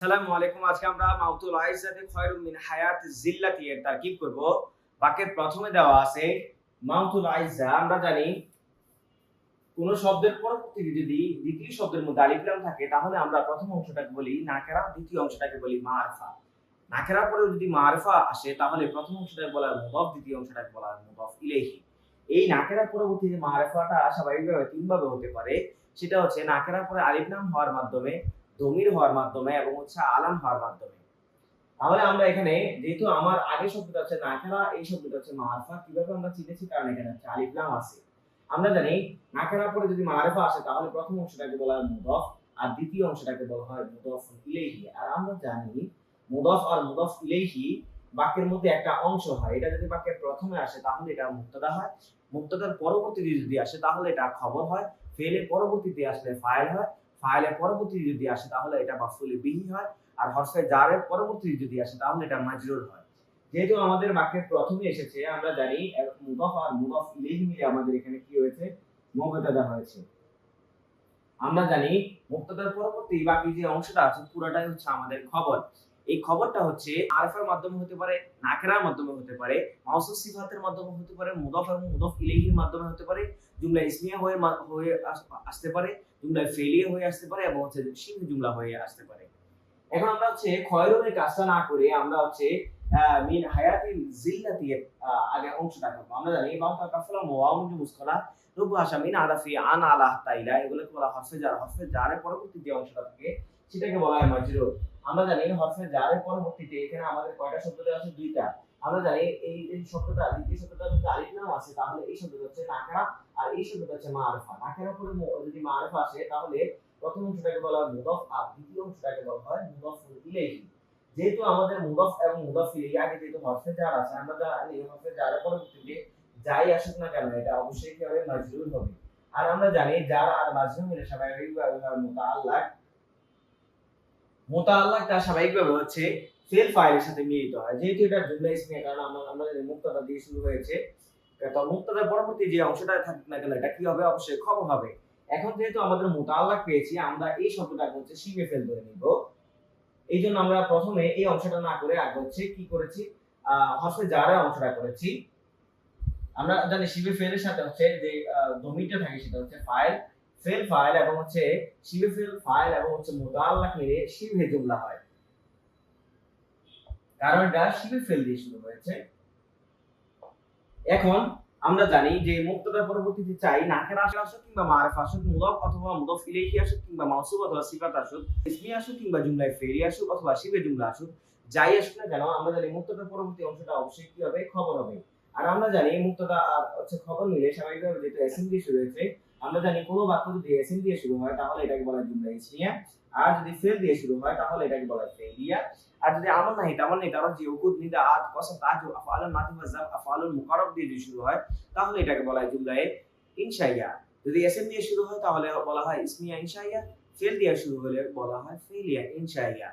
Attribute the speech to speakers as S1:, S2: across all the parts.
S1: আসসালামু আলাইকুম। আজকে আমরা মাউতুল আইজ্জাতি খয়রুম মিন হায়াত জিল্লাতি এর তারকিব করব। বাক্যের প্রথমে দেওয়া আছে মাউতুল আইজ্জা। আমরা জানি কোন শব্দের পরবর্তীতে যদি দ্বিতীয় শব্দের মধ্যে আলিফ লাম থাকে তাহলে আমরা প্রথম অংশটাকে বলি নাকেরা, দ্বিতীয় অংশটাকে বলি মারফা। নাকেরার পরে যদি মারফা আসে তাহলে প্রথম অংশটাকে বলা হয় মুদাফ, দ্বিতীয় অংশটাকে বলা হয় মুদাফ ইলাইহি। এই নাকেরার পরবর্তী যে মারফাটা স্বাভাবিকভাবে তিন ভাবে হতে পারে। সেটা হচ্ছে নাকেরার পরে আলিফ লাম হওয়ার মাধ্যমে, দমির হওয়ার মাধ্যমে এবং আলাম হওয়ার মাধ্যমে। তাহলে আমরা এখানে যেহেতু আমার আগের শব্দটা হচ্ছে নাকেরা, এই শব্দটা হচ্ছে মারফা। কিভাবে আমরা চিনেছি? কারণ এখানে হচ্ছে আলিফ লাম আছে। আমরা জানি নাকেরার পরে যদি মারফা আসে তাহলে প্রথম অংশটাকে বলা হয় মুদাফ আর দ্বিতীয় অংশটাকে বলা হয় মুদাফ ইলাইহি। আর আমরা জানি মুদাফ আর মুদাফ ইলাইহি বাক্যের মধ্যে একটা অংশ হয়। এটা যদি বাক্যের প্রথমে আসে তাহলে এটা মুবতাদা হয়। মুবতাদার পরবর্তীতে যদি আসে তাহলে এটা খবর হয়। ফেলের পরবর্তীতে আসলে ফাইল হয়। ফাইলের পরবর্তীতে যদি আসে তাহলে এটা মাফউল বিহি হয়। আর হরফে জারের পরবর্তীতে যদি আসে তাহলে এটা মাজরুর হয়। যেহেতু আমাদের বাক্যের প্রথমে এসেছে আমরা জানি মুদাফ আর মুদাফ ইলাইহি মিলে আমাদের এখানে কি হয়েছে? মুবতাদা হয়েছে। আমরা জানি মুবতাদার পরবর্তী বাকি যে অংশটা আছে পুরোটাই হচ্ছে আমাদের খবর। এই খবরটা হচ্ছে আরফের মাধ্যমে হতে পারে, নাকেরার মাধ্যমে হতে পারে, মাউসুফ সিফাতের মাধ্যমে হতে পারে, মুদাফ এবং মুদাফ ইলাইহির মাধ্যমে হতে পারে, জুমলা ইসমিয়া হয়ে আসতে পারে, জুমলা ফেলিয়া হয়ে আসতে পারে এবং শিবহ জুমলা হয়ে আসতে পারে। এখন আমরা খয়রুমের কাজটা না করে আমরা মিন হায়াতিল জিল্লাতি আগে অংশটা করব। আমরা জানি বাউটা কাফলা ওয়াউন মুসকালা রূপ ভাষা মিন আরাফি আন আলা তাইলা এগুলোকে বলা হরফে জার। হরফে জারের পরবর্তী যে অংশটা থাকে সেটাকে বলা হয় মাজরুর। আমরা জানি হরফে জারের পরবর্তীতে এখানে আমাদের কয়টা শব্দ দেওয়া আছে? দুইটা। আমরা জানি এই শব্দটা দ্বিতীয় শব্দটা যদি আলিফ লাম আছে তাহলে এই শব্দটা হচ্ছে নাকরা আর এই শব্দটা হচ্ছে মারফা। নাকরার পরে যদি মারফা আসে তাহলে প্রথম অংশটাকে বলা হয় মুদাফ আর দ্বিতীয় অংশটাকে বলা হয় মুদাফ ইলাইহি। যেহেতু আমাদের মুদাফ এবং মুদাফ ইলাইহি আগে যেহেতু হরফে জার আছে আমরা জানি হরফে জারের পরবর্তীতে যাই আসুক না কেন এটা অবশ্যই কি হবে? মাজরুর হবে। আর আমরা জানি জার আর মাজরুর মিলে স্বাভাবিকভাবে মুতাআল্লাক। মুতাআল্লাকটা স্বাভাবিকভাবে হচ্ছে ফেল ফাইলের সাথে মিলিত হয়। যেহেতু এটা জুমলা ইসমিয়া কারণ আমরা জানি মুবতাদা দিয়ে শুরু হয়েছে। তো মুবতাদার পরবর্তী যে অংশটা থাকুক না কেন এটা কি হবে? অবশ্যই খবর হবে। এখন যেহেতু আমাদের মুতাআল্লাক পেয়েছি আমরা এই শব্দটাকে শিবে ফেল ধরে নিব। এইজন্য আমরা প্রথমে এই অংশটা না করে আগে কি করেছি? হরফে জারের অংশটা করেছি। আমরা জানি শিবে ফেলের সাথে যে ডমিনটা থাকে সেটা হচ্ছে ফাইল, ফেল ফাইল এবং শিবে ফেল ফাইল এবং মুতাআল্লাক মিলে শিবে জুমলা হয়। কারণ এটা শিবে ফেল দিয়ে শুরু হয়েছে। এখন আমরা জানি যে মুবতাদার পরবর্তীতে চাই নাকেরা আসুক কিংবা মারফা আসুক, মুদাফ অথবা মুদাফ ইলাইহি আসুক কিংবা মাউসুফ অথবা সিফাত আসুক, ইসমি আসুক কিংবা জুমলায় ফেলি আসুক অথবা শিবে জুমলা আসুক, যাই আসুক না কেন আমরা জানি মুবতাদার পরবর্তী অংশটা অবশ্যই কি হবে? খবর হবে। আর আমরা জানি মুবতাদা আর খবর মিলে স্বাভাবিকভাবে যেহেতু এসএম দিয়ে শুরু হয়েছে আমরা জানি কোনো বাক্য যদি এসএম দিয়ে শুরু হয় তাহলে এটাকে বলা হয় জুমলা ইসমিয়া। আর যদি ফেল দিয়ে শুরু হয় তাহলে এটাকে বলা হয় ফেলিয়া। আর যদি আমল নাহি তামান নেই তারা যে উকুদ নিদা আত কসম তাজু আফআলুল মাদি ওয়া জাব আফআলুল মুকাররব দিয়ে যদি শুরু হয় তাহলে এটাকে বলা হয় জুমলায়ে ইনশাইয়া। যদি এসএম দিয়ে শুরু হয় তাহলে বলা হয় ইসমিয়া ইনশাইয়া। ফেল দিয়ে শুরু হলে বলা হয় ফেলিয়া ইনশাইয়া।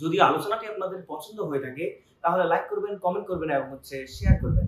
S1: যদি আলোচনাটি আপনাদের পছন্দ হয়ে থাকে তাহলে লাইক করবেন, কমেন্ট করবেন এবং শেয়ার করবেন।